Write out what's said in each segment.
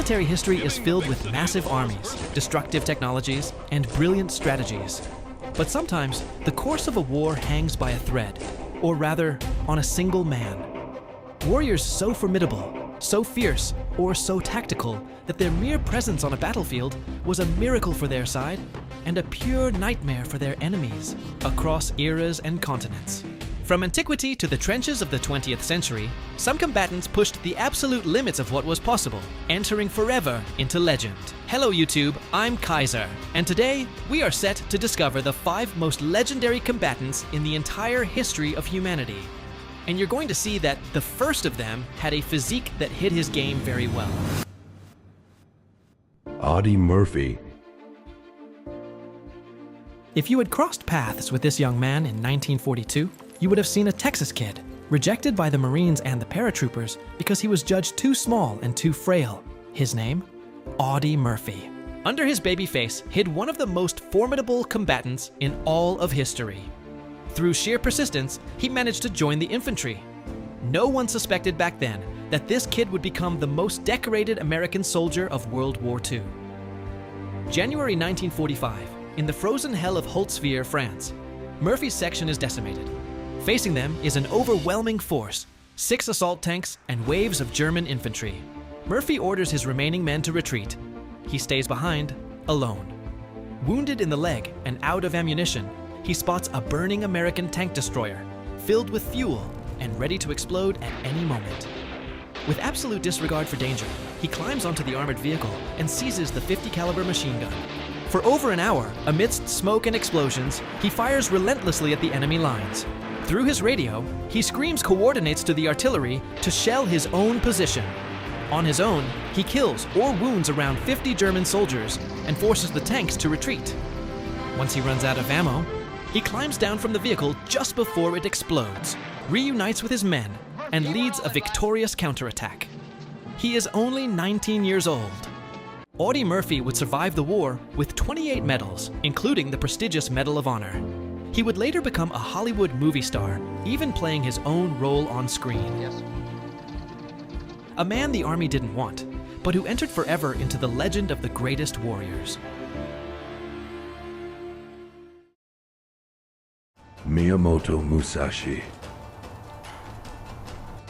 military history is filled with massive armies, destructive technologies, and brilliant strategies. But sometimes, the course of a war hangs by a thread, or rather, on a single man. Warriors so formidable, so fierce, or so tactical that their mere presence on a battlefield was a miracle for their side and a pure nightmare for their enemies across eras and continents. From antiquity to the trenches of the 20th century, some combatants pushed the absolute limits of what was possible, entering forever into legend. Hello YouTube, I'm Kaiser, and today we are set to discover the 5 most legendary combatants in the entire history of humanity. And you're going to see that the first of them had a physique that hit his game very well. Audie Murphy. If you had crossed paths with this young man in 1942, you would have seen a Texas kid, rejected by the Marines and the paratroopers because he was judged too small and too frail. His name? Audie Murphy. Under his baby face hid one of the most formidable combatants in all of history. Through sheer persistence, he managed to join the infantry. No one suspected back then that this kid would become the most decorated American soldier of World War II. January 1945, in the frozen hell of Holtzwihr, France, Murphy's section is decimated. Facing them is an overwhelming force, 6 assault tanks and waves of German infantry. Murphy orders his remaining men to retreat. He stays behind, alone. Wounded in the leg and out of ammunition, he spots a burning American tank destroyer, filled with fuel and ready to explode at any moment. With absolute disregard for danger, he climbs onto the armored vehicle and seizes the .50 caliber machine gun. For over an hour, amidst smoke and explosions, he fires relentlessly at the enemy lines. Through his radio, he screams coordinates to the artillery to shell his own position. On his own, he kills or wounds around 50 German soldiers and forces the tanks to retreat. Once he runs out of ammo, he climbs down from the vehicle just before it explodes, reunites with his men, and leads a victorious counterattack. He is only 19 years old. Audie Murphy would survive the war with 28 medals, including the prestigious Medal of Honor. He would later become a Hollywood movie star, even playing his own role on screen. Yes. A man the army didn't want, but who entered forever into the legend of the greatest warriors. Miyamoto Musashi.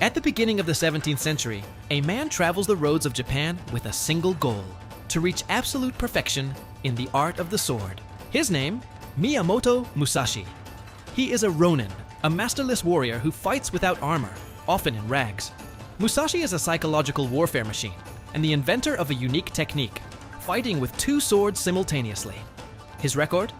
At the beginning of the 17th century, a man travels the roads of Japan with a single goal: to reach absolute perfection in the art of the sword. His name? Miyamoto Musashi. He is a ronin, a masterless warrior who fights without armor, often in rags. Musashi is a psychological warfare machine and the inventor of a unique technique, fighting with 2 swords simultaneously. His record?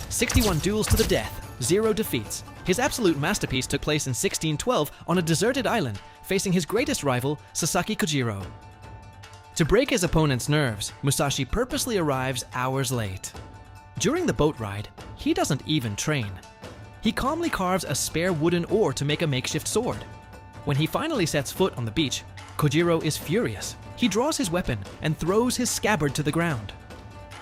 61 duels to the death, 0 defeats. His absolute masterpiece took place in 1612 on a deserted island, facing his greatest rival, Sasaki Kojiro. To break his opponent's nerves, Musashi purposely arrives hours late. During the boat ride, he doesn't even train. He calmly carves a spare wooden oar to make a makeshift sword. When he finally sets foot on the beach, Kojiro is furious. He draws his weapon and throws his scabbard to the ground.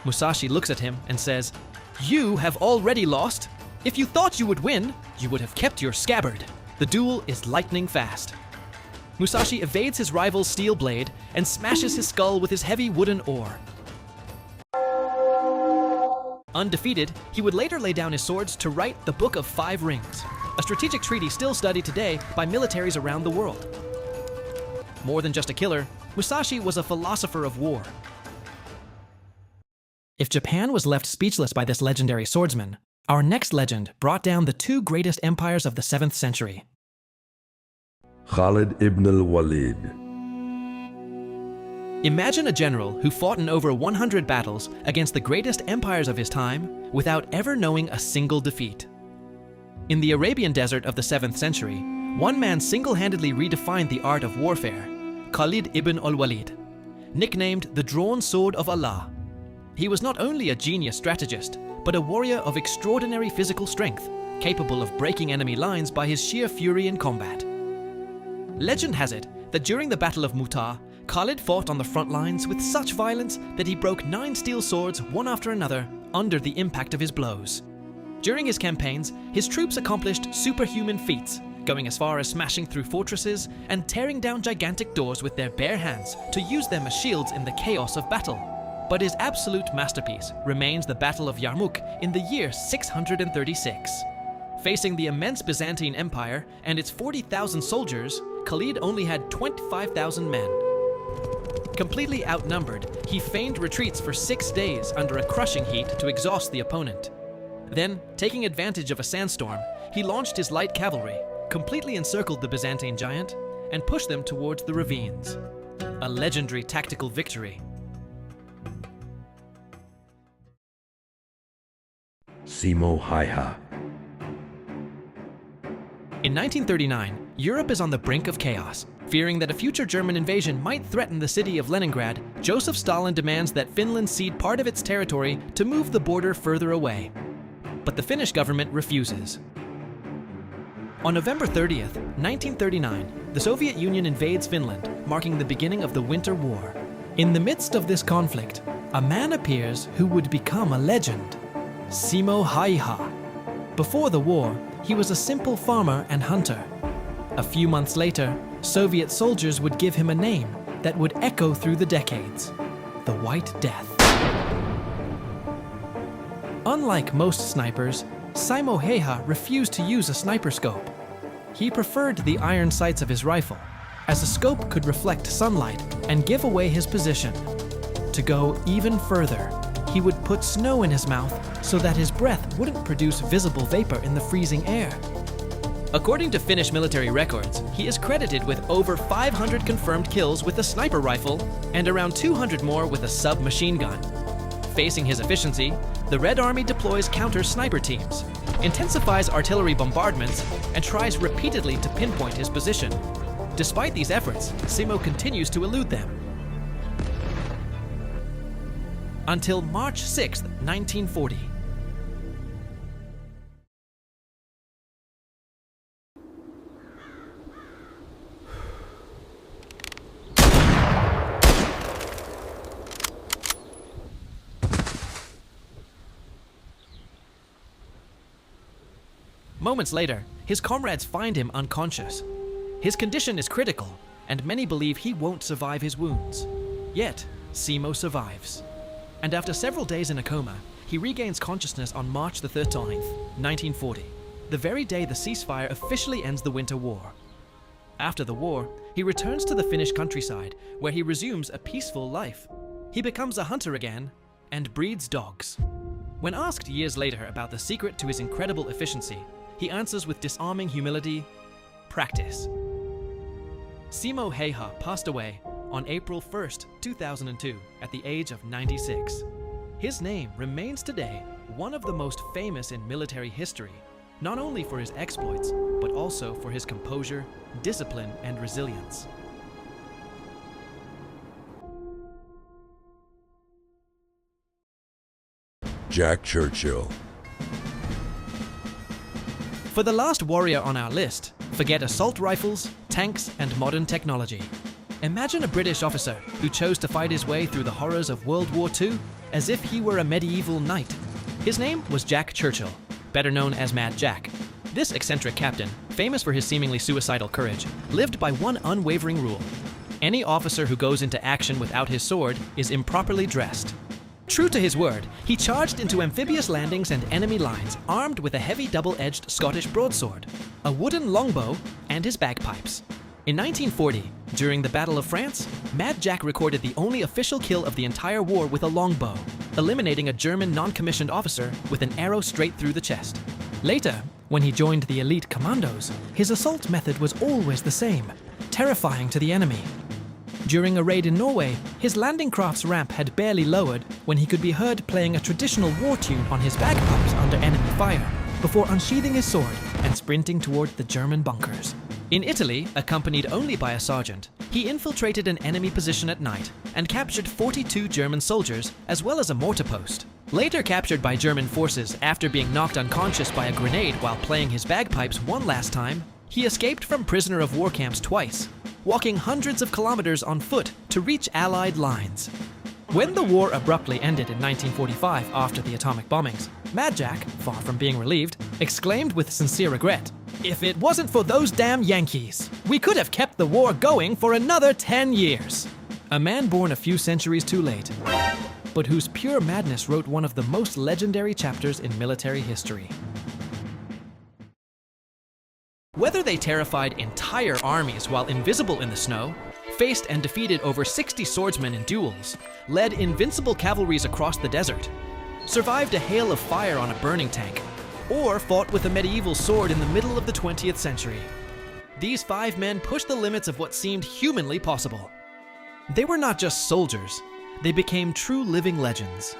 Musashi looks at him and says, "You have already lost. If you thought you would win, you would have kept your scabbard." The duel is lightning fast. Musashi evades his rival's steel blade and smashes his skull with his heavy wooden oar. Undefeated, he would later lay down his swords to write the Book of 5 Rings, a strategic treaty still studied today by militaries around the world. More than just a killer, Musashi was a philosopher of war. If Japan was left speechless by this legendary swordsman, our next legend brought down the 2 greatest empires of the 7th century. Khalid ibn al-Walid. Imagine a general who fought in over 100 battles against the greatest empires of his time without ever knowing a single defeat. In the Arabian desert of the 7th century, one man single-handedly redefined the art of warfare, Khalid ibn al-Walid, nicknamed the Drawn Sword of Allah. He was not only a genius strategist, but a warrior of extraordinary physical strength, capable of breaking enemy lines by his sheer fury in combat. Legend has it that during the Battle of Mu'tah, Khalid fought on the front lines with such violence that he broke 9 steel swords one after another under the impact of his blows. During his campaigns, his troops accomplished superhuman feats, going as far as smashing through fortresses and tearing down gigantic doors with their bare hands to use them as shields in the chaos of battle. But his absolute masterpiece remains the Battle of Yarmouk in the year 636. Facing the immense Byzantine Empire and its 40,000 soldiers, Khalid only had 25,000 men. Completely outnumbered, he feigned retreats for 6 days under a crushing heat to exhaust the opponent. Then, taking advantage of a sandstorm, he launched his light cavalry, completely encircled the Byzantine giant, and pushed them towards the ravines. A legendary tactical victory. Simo Häyhä. In 1939, Europe is on the brink of chaos. Fearing that a future German invasion might threaten the city of Leningrad, Joseph Stalin demands that Finland cede part of its territory to move the border further away. But the Finnish government refuses. On November 30th, 1939, the Soviet Union invades Finland, marking the beginning of the Winter War. In the midst of this conflict, a man appears who would become a legend, Simo Häyhä. Before the war, he was a simple farmer and hunter. A few months later, Soviet soldiers would give him a name that would echo through the decades: the White Death. Unlike most snipers, Simo Häyhä refused to use a sniper scope. He preferred the iron sights of his rifle, as a scope could reflect sunlight and give away his position. To go even further, he would put snow in his mouth so that his breath wouldn't produce visible vapor in the freezing air. According to Finnish military records, he is credited with over 500 confirmed kills with a sniper rifle and around 200 more with a submachine gun. Facing his efficiency, the Red Army deploys counter-sniper teams, intensifies artillery bombardments, and tries repeatedly to pinpoint his position. Despite these efforts, Simo continues to elude them. Until March 6, 1940. Moments later, his comrades find him unconscious. His condition is critical, and many believe he won't survive his wounds. Yet, Simo survives. And after several days in a coma, he regains consciousness on March the 13th, 1940, the very day the ceasefire officially ends the Winter War. After the war, he returns to the Finnish countryside, where he resumes a peaceful life. He becomes a hunter again, and breeds dogs. When asked years later about the secret to his incredible efficiency, he answers with disarming humility: practice. Simo Häyhä passed away on April 1st, 2002, at the age of 96. His name remains today one of the most famous in military history, not only for his exploits, but also for his composure, discipline, and resilience. Jack Churchill. For the last warrior on our list, forget assault rifles, tanks, and modern technology. Imagine a British officer who chose to fight his way through the horrors of World War II as if he were a medieval knight. His name was Jack Churchill, better known as Mad Jack. This eccentric captain, famous for his seemingly suicidal courage, lived by one unwavering rule: any officer who goes into action without his sword is improperly dressed. True to his word, he charged into amphibious landings and enemy lines armed with a heavy double-edged Scottish broadsword, a wooden longbow, and his bagpipes. In 1940, during the Battle of France, Mad Jack recorded the only official kill of the entire war with a longbow, eliminating a German non-commissioned officer with an arrow straight through the chest. Later, when he joined the elite commandos, his assault method was always the same: terrifying to the enemy. During a raid in Norway, his landing craft's ramp had barely lowered when he could be heard playing a traditional war tune on his bagpipes under enemy fire, before unsheathing his sword and sprinting toward the German bunkers. In Italy, accompanied only by a sergeant, he infiltrated an enemy position at night and captured 42 German soldiers as well as a mortar post. Later captured by German forces after being knocked unconscious by a grenade while playing his bagpipes one last time, he escaped from prisoner of war camps twice, walking hundreds of kilometers on foot to reach Allied lines. When the war abruptly ended in 1945 after the atomic bombings, Mad Jack, far from being relieved, exclaimed with sincere regret, If it wasn't for those damn Yankees, we could have kept the war going for another 10 years. A man born a few centuries too late, but whose pure madness wrote one of the most legendary chapters in military history. Whether they terrified entire armies while invisible in the snow, faced and defeated over 60 swordsmen in duels, led invincible cavalries across the desert, survived a hail of fire on a burning tank, or fought with a medieval sword in the middle of the 20th century, these 5 men pushed the limits of what seemed humanly possible. They were not just soldiers, they became true living legends.